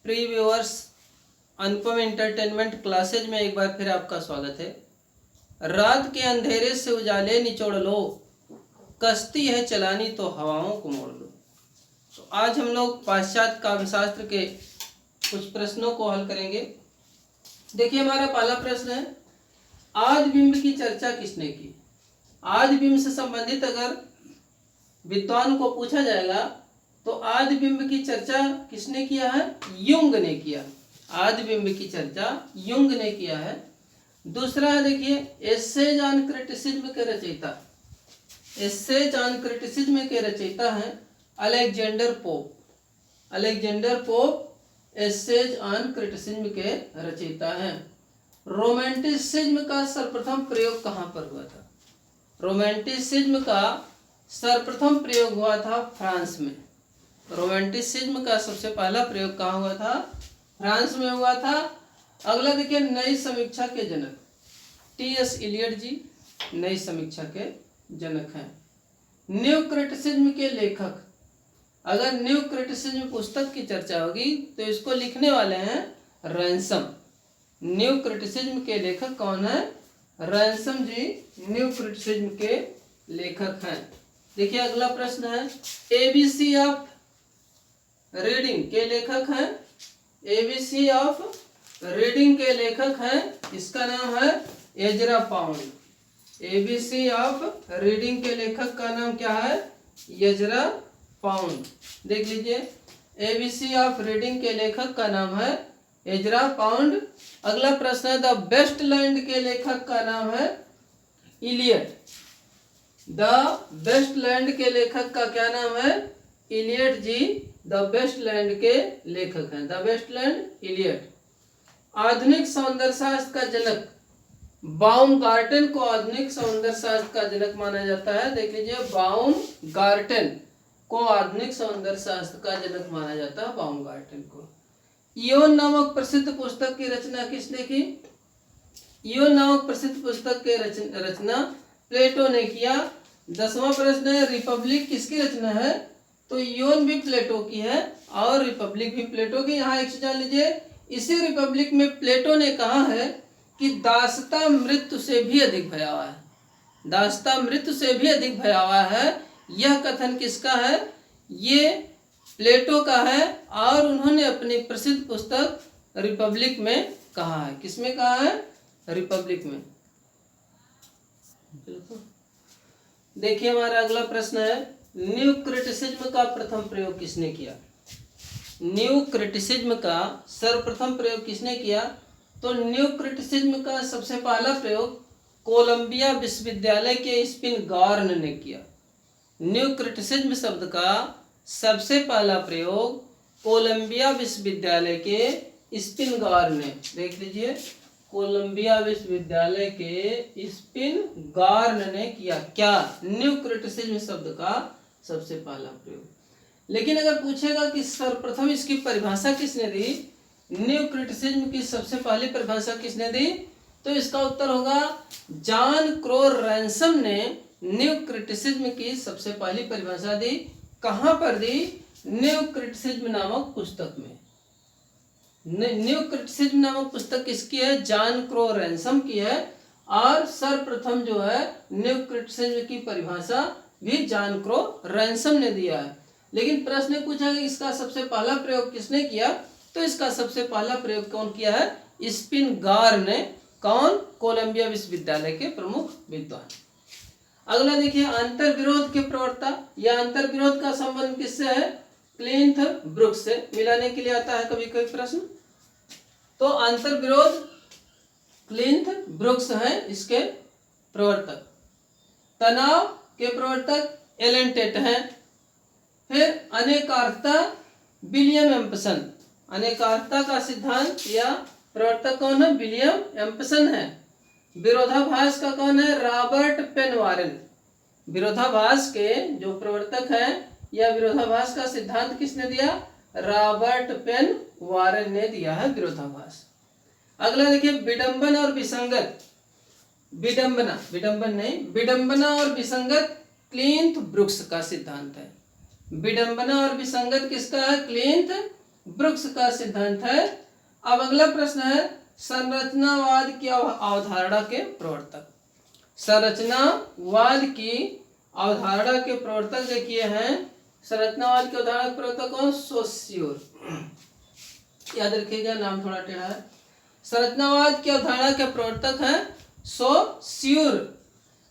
Pre viewers, अनुपम entertainment classes में एक बार फिर आपका स्वागत है। रात के अंधेरे से उजाले निचोड़ लो, कश्ती है चलानी तो हवाओं को मोड़ लो। तो आज हम लोग पाश्चात्य काव्यशास्त्र के कुछ प्रश्नों को हल करेंगे। देखिए, हमारा पहला प्रश्न है, आदि बिंब की चर्चा किसने की? आदि बिंब से संबंधित अगर विद्वान को पूछा जाएगा तो आदि बिंब की चर्चा किसने किया है? युंग ने किया। आदि बिंब की चर्चा युंग ने किया है। दूसरा है, देखिए, एसेज ऑन क्रिटिसिज्म के रचयिता, एसेज ऑन क्रिटिसिज्म के रचयिता हैं Alexander Pope. Alexander Pope essays on criticism के रचयिता हैं। रोमांटिसिज्म का सर्वप्रथम प्रयोग कहाँ पर हुआ था? रोमांटिसिज्म का सर्वप्रथम प्रयोग हुआ था फ्रांस में। रोमांटिसिज्म का सबसे पहला प्रयोग कहाँ हुआ था? फ्रांस में हुआ था। अगला देखिए, नई समीक्षा के जनक टी.एस. इलियट जी नई समीक्षा के जनक हैं। न्यू क्रिटिसिज्म के लेखक, अगर न्यू क्रिटिसिज्म पुस्तक की चर्चा होगी तो इसको लिखने वाले हैं रैनसम। न्यू क्रिटिसिज्म के लेखक कौन है? रैनसम जी न्यू क्रिटिसिज्म के लेखक हैं। देखिए, अगला प्रश्न है, एबीसी ऑफ रीडिंग के लेखक हैं, एबीसी ऑफ रीडिंग के लेखक हैं, इसका नाम है Ezra pound. ABC of reading के लेखक का नाम क्या है? Ezra pound. देख लीजिए, एबीसी ऑफ रीडिंग के लेखक का नाम है एजरा पाउंड। अगला प्रश्न है, द बेस्ट लैंड के लेखक का नाम है इलियट। द बेस्ट लैंड के लेखक का क्या नाम है? Eliot ji the best land के लेखक हैं। The best land Eliot. आधुनिक सौंदर्य शास्त्र का जनक बाउमगार्टन को आधुनिक सौंदर्य शास्त्र का जनक माना जाता है। देख लीजिए, बाउमगार्टन को आधुनिक सौंदर्य शास्त्र का जनक माना जाता है, बाउमगार्टन को। इयोन नामक प्रसिद्ध पुस्तक की रचना किसने की? इयोन नामक प्रसिद्ध पुस्तक के रचना प्लेटो ने किया। 10वां प्रश्न है, रिपब्लिक किसकी रचना है? तो इयोन भी प्लेटो की है और रिपब्लिक भी प्लेटो की। यहाँ एक चीज जान लीजिए, इसी रिपब्लिक में प्लेटो ने कहा है कि दासता मृत्यु से भी अधिक भयावह है। दासता मृत्यु से भी अधिक भयावह है। यह कथन किसका है? ये प्लेटो का है और उन्होंने अपनी प्रसिद्ध पुस्तक रिपब्लिक में कहा है। किसमें कहा है? रिपब्लिक में। देखिए, हमारा अगला प्रश्न है, न्यू क्रिटिसिज्म का प्रथम प्रयोग किसने किया? न्यू क्रिटिसिज्म का सर्वप्रथम प्रयोग किसने किया? तो न्यू क्रिटिसिज्म का सबसे पहला प्रयोग कोलंबिया विश्वविद्यालय के स्पिनगॉर्न ने किया। न्यू क्रिटिसिज्म शब्द का सबसे पहला प्रयोग कोलंबिया विश्वविद्यालय के स्पिनगॉर्न ने, देख लीजिए, कोलंबिया विश्वविद्यालय के स्पिनगॉर्न ने किया। क्या? न्यू क्रिटिसिज्म शब्द का सबसे पहला प्रयोग। लेकिन अगर पूछेगा कि सर्वप्रथम इसकी परिभाषा किसने दी, न्यू क्रिटिसिज्म की सबसे पहली परिभाषा किसने दी, तो इसका उत्तर होगा जॉन क्रो रैनसम ने न्यू क्रिटिसिज्म की सबसे पहली परिभाषा दी। कहाँ पर दी? न्यू क्रिटिसिज्म नामक पुस्तक में। न्यू क्रिटिसिज्म नामक पुस्तक किसकी है? जॉन क्रो रैनसम की है। और सर्वप्रथम जो है न्यू क्रिटिसिज्म की परिभाषा भी जॉन क्रो रैनसम ने दिया है। लेकिन प्रश्न पूछा कि इसका सबसे पहला प्रयोग किसने किया, तो इसका सबसे पहला प्रयोग कौन किया है? स्पिनगॉर्न ने। कौन? कोलंबिया विश्वविद्यालय के प्रमुख विद्वान। अगला देखिए, अंतर विरोध के प्रवक्ता, या अंतर विरोध का संबंध किससे है? क्लिंथ ब्रुक्स से। मिलाने के लिए आता है कभी कभी प्रश्न। तो अंतर विरोध क्लिंथ ब्रुक्स हैं इसके प्रवर्तक। तनाव के प्रवर्तक एलन टेट हैं। फिर अनेकार्थता विलियम एम्पसन। अनेकार्थता का सिद्धांत या प्रवर्तक कौन है? विलियम एम्पसन है। विरोधाभास का कौन है? Robert Penn Warren. विरोधाभास के जो प्रवर्तक हैं या विरोधाभास का सिद्धांत किसने दिया? रॉबर्ट पेन वारेन ने दिया है विरोधाभास। अगला देखिए, विडंबन और विसंगत, विडंबना और विसंगत क्लिंथ ब्रुक्स का सिद्धांत है। विडंबना और विसंगत किसका है? क्लिंथ ब्रुक्स का सिद्धांत है। अब अगला प्रश्न है संरचनावाद की अवधारणा के प्रवर्तक। संरचनावाद की अवधारणा के प्रवर्तक देखिए हैं, संरचनावाद के अवधारणा के प्रवर्तक कौन? सोस्यूर। याद रखिएगा, नाम थोड़ा टेढ़ा है। संरचनावाद की अवधारणा के प्रवर्तक हैं सोस्यूर।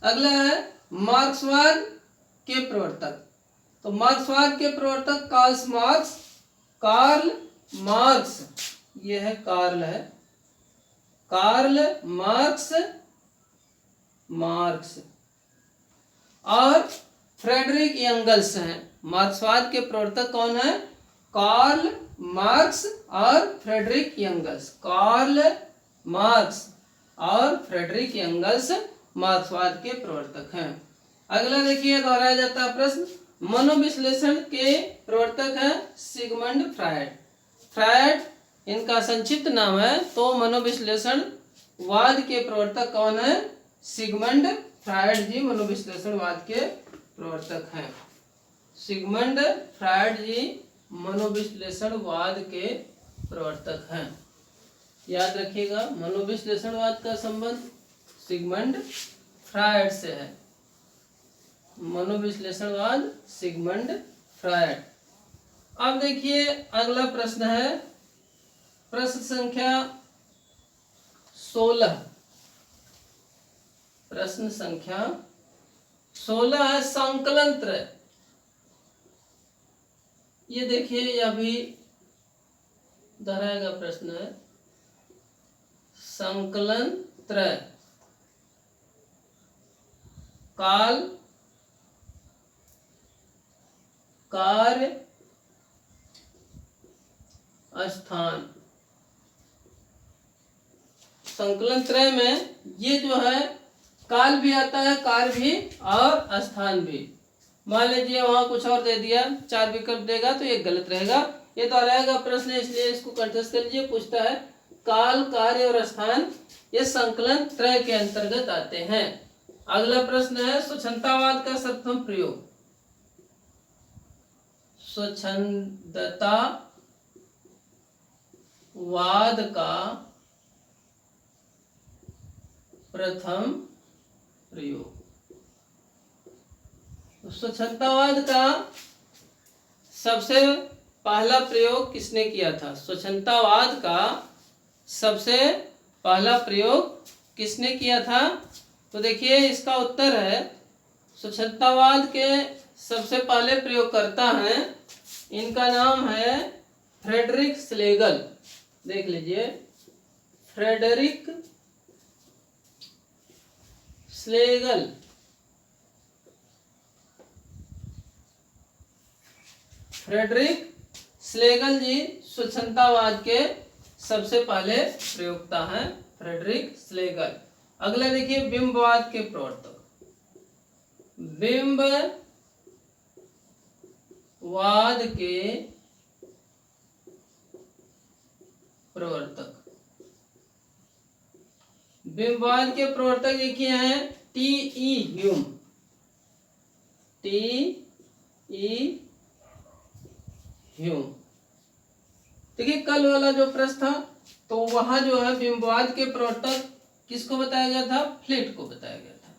अगला है मार्क्सवाद के प्रवर्तक। तो मार्क्सवाद के प्रवर्तक कार्ल मार्क्स, ये है कार्ल मार्क्स और फ्रेडरिक एंगल्स हैं। मार्क्सवाद के प्रवर्तक कौन है? कार्ल मार्क्स और फ्रेडरिक एंगल्स। कार्ल मार्क्स और फ्रेडरिक एंगल्स मार्क्सवाद के प्रवर्तक हैं। अगला देखिए, दोहराया जाता है प्रश्न, मनोविश्लेषण के प्रवर्तक हैं सिगमंड फ्रायड इनका संक्षिप्त नाम है। तो मनोविश्लेषण वाद के प्रवर्तक कौन है? सिगमंड फ्रायड जी मनोविश्लेषणवाद के प्रवर्तक हैं। सिगमंड फ्रायड जी मनोविश्लेषणवाद के प्रवर्तक हैं। याद रखिएगा, मनोविश्लेषणवाद का संबंध सिगमंड फ्रायड से है। मनोविश्लेषणवाद सिगमंड फ्रायड। अब देखिए अगला प्रश्न है प्रश्न संख्या 16। प्रश्न संख्या 16 है संकलन त्रय। ये देखिए, यह भी दोहराया गया प्रश्न है। संकलन त्रय काल, कार्य, स्थान। संकलन त्रय में ये जो है काल भी आता है, कार्य भी और स्थान भी। मान लीजिए वहां कुछ और दे दिया, 4 विकल्प देगा तो ये गलत रहेगा। ये दोहराया गया प्रश्न है, इसलिए इसको कंठस्थ कर लीजिए। पूछता है काल, कार्य और स्थान ये संकलन त्रय के अंतर्गत आते हैं। अगला प्रश्न है स्वच्छंदतावाद का सर्वप्रथम प्रयोग। स्वच्छंदतावाद का प्रथम प्रयोग। स्वच्छंदतावाद का सबसे पहला प्रयोग किसने किया था? स्वच्छंदतावाद का सबसे पहला प्रयोग किसने किया था? तो देखिए इसका उत्तर है स्वच्छंदतावाद के सबसे पहले प्रयोगकर्ता हैं, इनका नाम है फ्रेडरिक स्लेगल। देख लीजिए, फ्रेडरिक स्लेगल। फ्रेडरिक स्लेगल जी स्वच्छंदतावाद के सबसे पहले प्रयोक्ता हैं, फ्रेडरिक स्लेगल। अगला देखिए बिंबवाद के प्रवर्तक। बिंबवाद के प्रवर्तक। बिंबवाद के प्रवर्तक देखिए हैं टी.ई. ह्यूम। टी.ई. ह्यूम। देखिए कल वाला जो प्रश्न था तो वहां जो है बिंबवाद के प्रवर्तक किसको बताया गया था? फ्लिट को बताया गया था।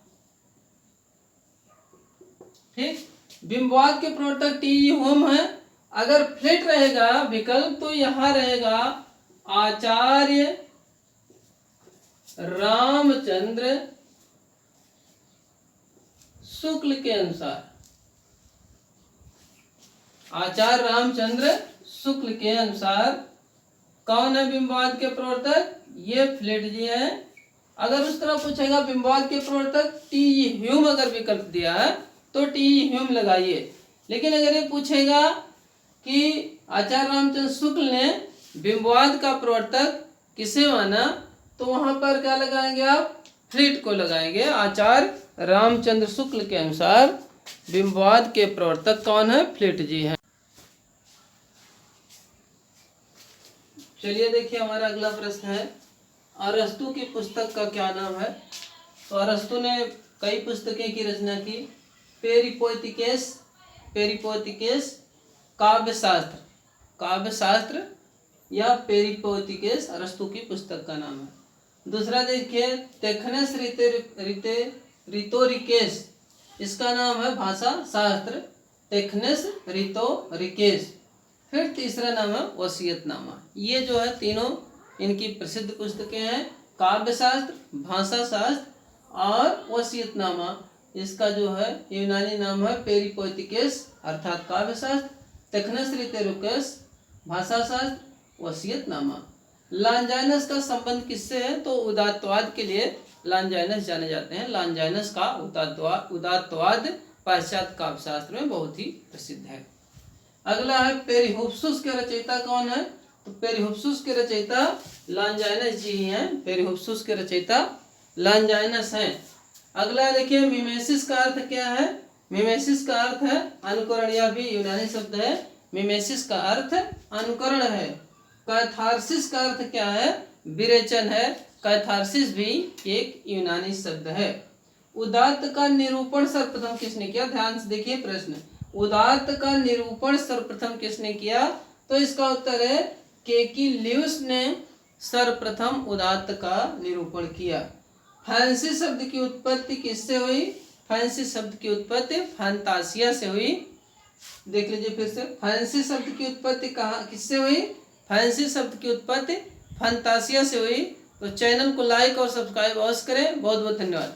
ठीक, बिंबवाद के प्रवर्तक टी.ई. ह्यूम है। अगर फ्लिट रहेगा विकल्प तो यहां रहेगा आचार्य रामचंद्र शुक्ल के अनुसार। आचार्य रामचंद्र शुक्ल के अनुसार कौन है बिंबवाद के प्रवर्तक? ये फ्लिट जी हैं। अगर उस तरह पूछेगा बिंबवाद के प्रवर्तक टी.ई. ह्यूम अगर विकल्प दिया है तो टी.ई. ह्यूम लगाइए। लेकिन अगर ये पूछेगा कि आचार्य रामचंद्र शुक्ल ने बिंबवाद का प्रवर्तक किसे माना, तो वहां पर क्या लगाएंगे आप? फ्लिट को लगाएंगे। आचार्य रामचंद्र शुक्ल के अनुसार बिंबवाद के प्रवर्तक कौन है? फ्लिट जी हैं। चलिए देखिए हमारा अगला प्रश्न है अरस्तु की पुस्तक का क्या नाम है? तो अरस्तु ने कई पुस्तकें की रचना की। पेरिपोएटिकेस काव्य शास्त्र, काव्य शास्त्र या पेरिपोइटिकेस अरस्तु की पुस्तक का नाम है। दूसरा देखिए टेक्नेस रिटोरिकेस, इसका नाम है भाषा शास्त्र, टेक्नेस रिटोरिकेस। फिर तीसरा नाम है वसीयतनामा। ये जो है तीनों इनकी प्रसिद्ध पुस्तकें हैं, काव्य शास्त्र, भाषा शास्त्र और वसीयतनामा। इसका जो है यूनानी नाम है पेरिपोइटिकेस अर्थात काव्य शास्त्र, टेक्नेस रिटोरिकेस भाषा शास्त्र, वसीयतनामा। लॉन्जाइनस का संबंध किससे है? तो उदात्तवाद के लिए लॉन्जाइनस जाने जाते हैं। लॉन्जाइनस का उदात्तवाद पाश्चात्य काव्य शास्त्र में बहुत ही प्रसिद्ध है। अगला है पेरिहुप्सुस के रचयिता कौन है? तो पेरिहुप्सुस के रचयिता लॉन्जाइनस जी ही हैं। पेरिहुप्सुस के रचयिता लॉन्जाइनस हैं। अगला देखिए मिमेसिस का अर्थ क्या है? मिमेसिस का अर्थ है अनुकरण, यह भी यूनानी शब्द है। मिमेसिस का अर्थ अनुकरण है। कैथारसिस का अर्थ क्या है? विरेचन है। कैथारसिस भी एक यूनानी शब्द है। उदात्त का निरूपण सर्वप्रथम किसने किया? ध्यान से देखिए प्रश्न, उदात्त का निरूपण सर्वप्रथम किसने किया? तो इसका उत्तर है केकिलियुस ने सर्वप्रथम उदात्त का निरूपण किया। फैंसी शब्द की उत्पत्ति किससे हुई? फैंसी शब्द की उत्पत्ति फैंतासिया से हुई। देख लीजिए फिर से, फैंसी शब्द की उत्पत्ति कहाँ किससे हुई? फैंसी शब्द की उत्पत्ति फैंतासिया से हुई। तो चैनल को लाइक और सब्सक्राइब अवश्य करें। बहुत बहुत धन्यवाद।